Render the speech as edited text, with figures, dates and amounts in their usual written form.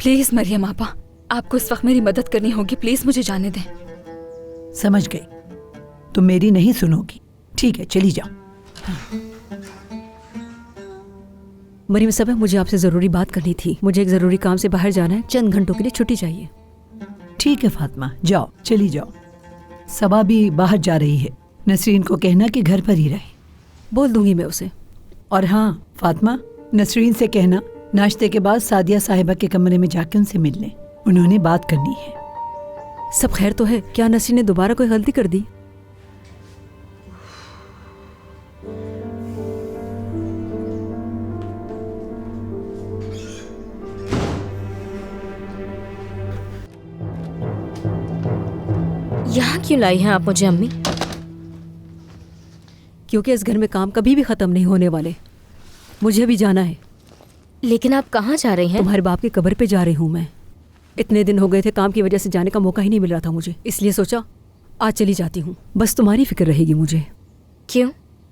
Please Maryam आपा, आपको इस वक्त मेरी मदद करनी होगी, प्लीज मुझे जाने दें। समझ गई, तुम मेरी नहीं सुनोगी। ठीक है, चली जाओ। मरियम साहब, मुझे आपसे जरूरी बात करनी थी। मुझे एक जरूरी काम से बाहर जाना है, चंद घंटों के लिए छुट्टी चाहिए। ठीक है फातिमा, जाओ, चली जाओ। सबा भी बाहर जा रही है, नसरीन को कहना कि घर पर ही रहे। बोल दूंगी मैं उसे। और हाँ फातिमा, नसरीन से कहना नाश्ते के बाद सादिया साहिबा के कमरे में जाके उनसे मिल लें, उन्होंने बात करनी है। सब खैर तो है? क्या नसरीन ने दोबारा कोई गलती कर दी? यहाँ क्यों लाई हैं आप मुझे अम्मी? क्योंकि इस घर में काम कभी भी खत्म नहीं होने वाले। मुझे भी जाना है। लेकिन आप कहाँ जा रही हैं? तुम्हारे बाप की कब्र पे जा रही हूँ मैं। इतने दिन हो गए थे, काम की वजह से जाने का मौका ही नहीं मिल रहा था मुझे, इसलिए सोचा आज चली जाती हूँ। बस तुम्हारी फिक्र रहेगी मुझे। क्यों?